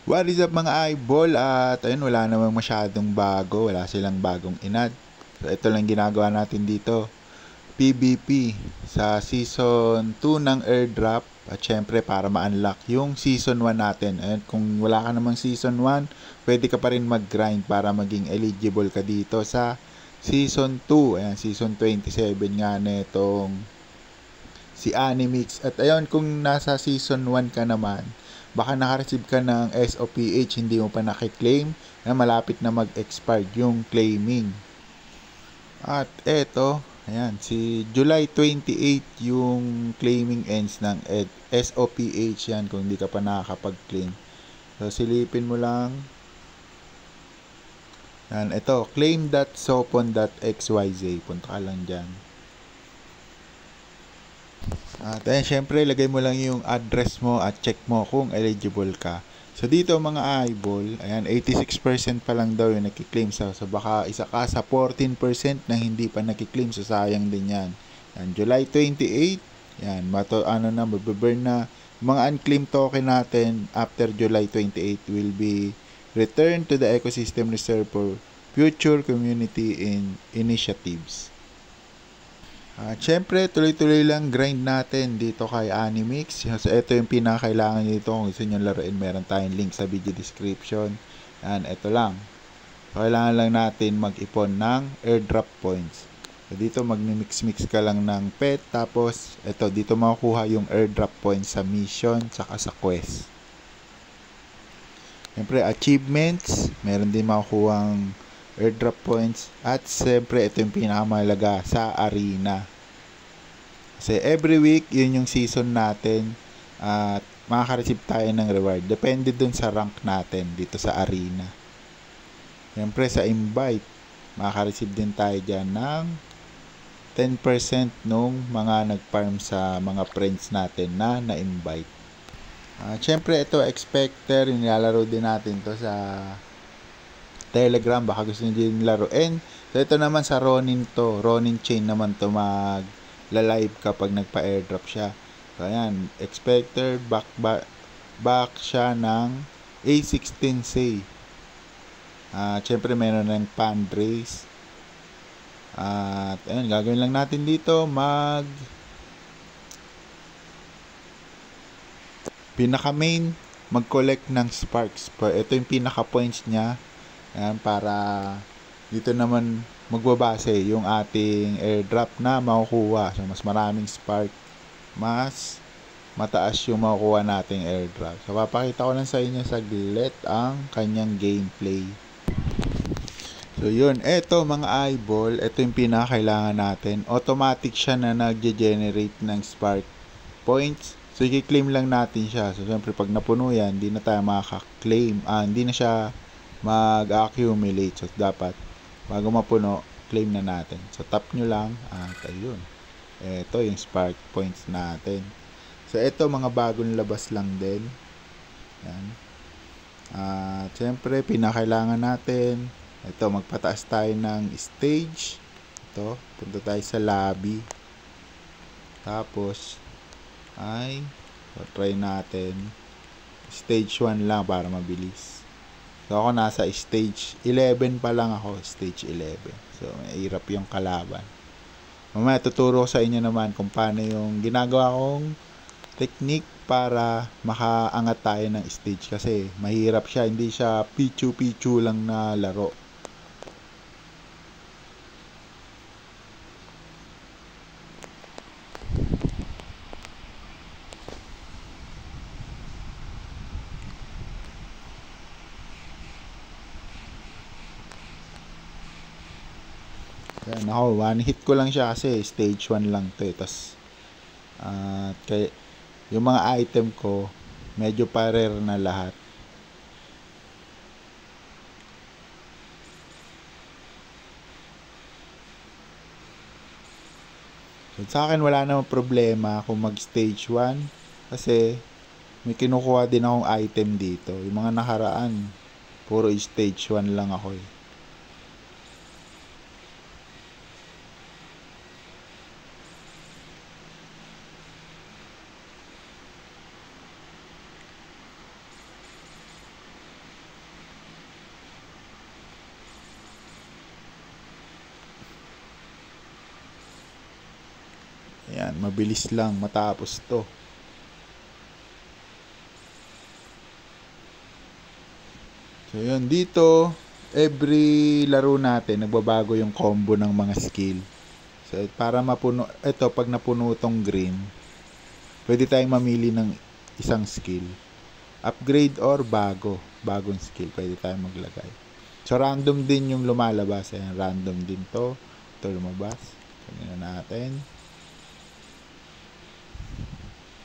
What is up mga eyeball? At ayun, wala namang masyadong bago. Wala silang bagong inad. So ito lang ginagawa natin dito. PvP sa Season 2 ng airdrop. At syempre para ma-unlock yung Season 1 natin. Ayun, kung wala ka namang Season 1, pwede ka pa rin mag-grind para maging eligible ka dito sa Season 2. Ayan, Season 27 nga netong si Animix. At ayun, kung nasa Season 1 ka naman, baka naka-receive ka ng SOPH, hindi mo pa nakiklaim, na malapit na mag-expire yung claiming. At eto, ayan, si July 28 yung claiming ends ng SOPH yan kung hindi ka pa nakakapag-claim. So, silipin mo lang. Yan, ito, claim.sopon.xyz. Punta ka lang dyan. At ayun, syempre, lagay mo lang yung address mo at check mo kung eligible ka. So, dito mga eyeball, ayan, 86% pa lang daw yung nakiklaim. So, baka isa ka sa 14% na hindi pa nakiklaim. So, sayang din yan. Yan, July 28, yan, mababurn na. Mga unclaimed token natin after July 28 will be returned to the ecosystem reserve for future community initiatives. Siyempre, tuloy-tuloy lang grind natin dito kay Animix. So, ito yung pinakailangan dito. Kung gusto nyo laruin, meron tayong link sa video description. Yan, ito lang. So, kailangan lang natin mag-ipon ng airdrop points. So, dito mag-mix-mix ka lang ng pet. Tapos, ito, dito makukuha yung airdrop points sa mission, saka sa quest. Siyempre, achievements. Meron din makukuhang airdrop points. At siyempre, ito yung pinakamahalaga sa arena. Kasi every week, yun yung season natin. At makaka-receive tayo ng reward. Depende dun sa rank natin dito sa arena. Siyempre, sa invite, makaka-receive din tayo dyan ng 10% nung mga nag-farm sa mga friends natin na na-invite. Siyempre, ito, expecter. Nilalaro din natin to sa Telegram, baka gusto nyo din laruin. So, ito naman sa Ronin to. Ronin chain naman to mag-live kapag nagpa-airdrop siya. So, ayan. Expector, back siya ng A16C. Siyempre, meron ng fundraise. At, ayan, gagawin lang natin dito, pinaka-main, mag-collect ng sparks. Ito yung pinaka-points niya. Ayan, para dito naman magbabase yung ating airdrop na makukuha. So, mas maraming spark, mas mataas yung makukuha nating airdrop. So, papakita ko lang sa inyo saglit ang kanyang gameplay. So, yun. Eto mga eyeball, ito yung pinakailangan natin. Automatic siya na nag-generate ng spark points. So, i-claim lang natin siya. So, syempre, pag napuno yan, hindi na tayo makaka-claim. Hindi na siya mag-accumulate. So, dapat, bago mapuno, claim na natin. So, tap nyo lang. At, ayun. Ito, yung spark points natin. So, ito, mga bagong labas lang din. Yan. At, syempre, pinakailangan natin. Ito, magpataas tayo ng stage. Ito, punta tayo sa lobby. Tapos, try natin. Stage 1 lang para mabilis. So, ako nasa stage 11 pa lang ako. Stage 11. So, mahirap yung kalaban. Mamaya, tuturo ko sa inyo naman kung paano yung ginagawa kong technique para makaangat tayo ng stage. Kasi, mahirap siya. Hindi siya pichu-pichu lang na laro. Yan, ako, one hit ko lang siya kasi stage 1 lang to. Tapos, kaya, yung mga item ko, medyo parer na lahat. So, sa akin, wala namang problema kung mag stage 1 kasi may kinukuha din akong item dito. Yung mga nakaraan, puro stage 1 lang ako eh. Yan, mabilis lang matapos to. So yun, dito every laro natin nagbabago yung combo ng mga skill. So para mapuno, ito pag napuno tong green, pwede tayong mamili ng isang skill. Upgrade or bagong skill, pwede tayong maglagay. So random din yung lumalabas. Ayan, random din to. Ito lumabas. Kunin natin.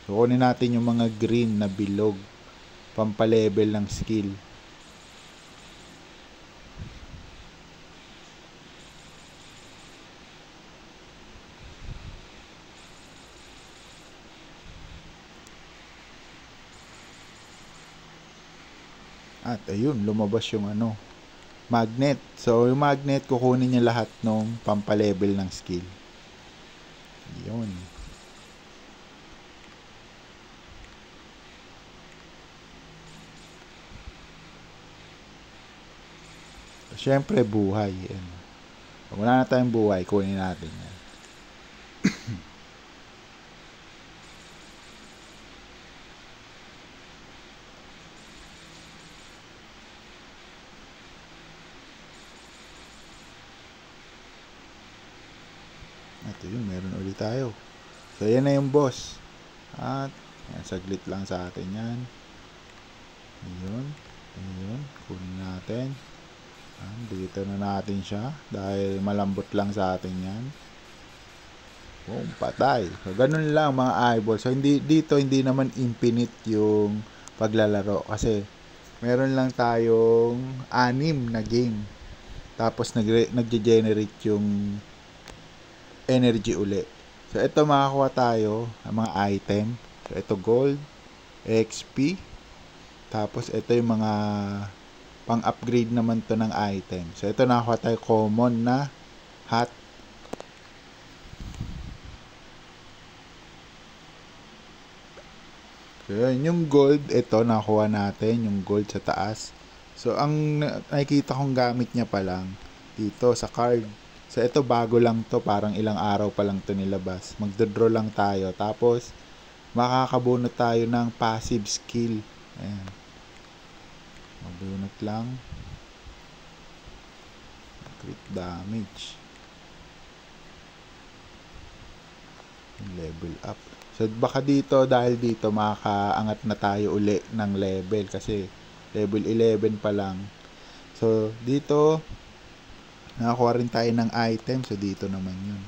So kunin natin yung mga green na bilog, pampalevel ng skill. At ayun, lumabas yung magnet. So yung magnet, kukunin niya lahat ng pampalevel ng skill. Yun. Siyempre buhay. Yan. Kung wala na tayong buhay, kunin natin yan. At yun, meron ulit tayo. So yan na yung boss. At yan, saglit lang sa atin yan. Ayun. Ayun. Kunin natin. Dito na natin siya. Dahil malambot lang sa atin yan. Boom, patay. So ganun lang mga eyeball. So dito hindi naman infinite yung paglalaro. Kasi meron lang tayong 6 na game. Tapos nagge-generate yung energy uli. So ito makakuha tayo ng mga item. So ito gold, XP. Tapos ito yung mga pang-upgrade naman to ng item. So ito nakakuha tayo common na hat. So yun, yung gold, ito nakakuha natin yung gold sa taas. So ang nakikita kong gamit niya pa lang dito sa card. So ito bago lang to, parang ilang araw pa lang to nilabas. Magdodraw lang tayo. Tapos makakabunot tayo ng passive skill. Ayan. Mabunot lang. Crit damage. Level up. So baka dito, dahil dito makakaangat na tayo uli ng level. Kasi level 11 pa lang. So dito nakakuha rin tayo ng item. So dito naman yun.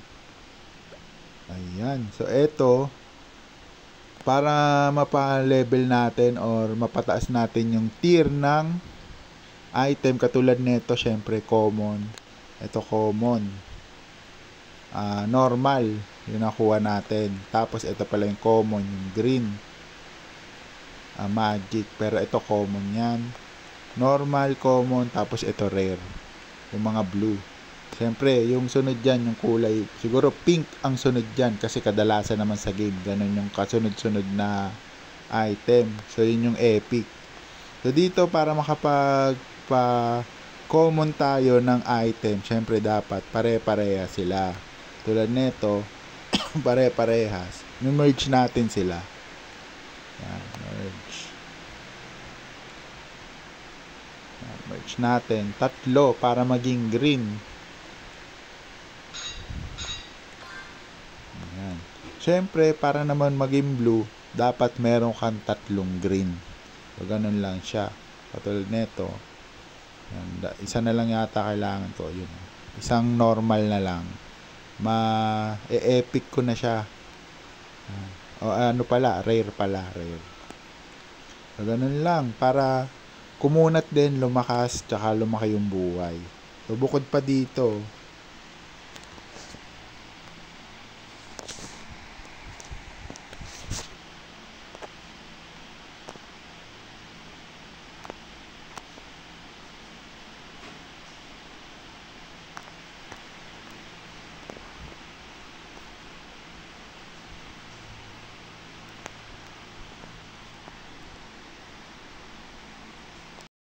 Ayan. So eto, para mapa-level natin or mapataas natin yung tier ng item, katulad nito, syempre common. Ito common. Normal, yung nakuha natin. Tapos ito pala yung common, yung green. Magic, pero ito common yan. Normal, common, tapos ito rare. Yung mga blue. Siyempre, yung sunod dyan, yung kulay, siguro pink ang sunod dyan kasi kadalasan naman sa game, ganun yung kasunod-sunod na item. So, yun yung epic. So, dito para makapag-common tayo ng item, siyempre dapat pare-pareha sila. Tulad nito, pare-parehas. Merge natin sila. Yan, merge. Yan, merge natin. 3 para maging green. Siyempre, para naman maging blue, dapat meron kang 3 green. So, ganun lang siya. Katulad nito. Isa na lang yata kailangan ko. Yun. Isang normal na lang. E-epic ko na siya. O ano pala, rare pala. Rare. So, ganun lang. Para kumunat din, lumakas, tsaka lumaki yung buhay. So, bukod pa dito,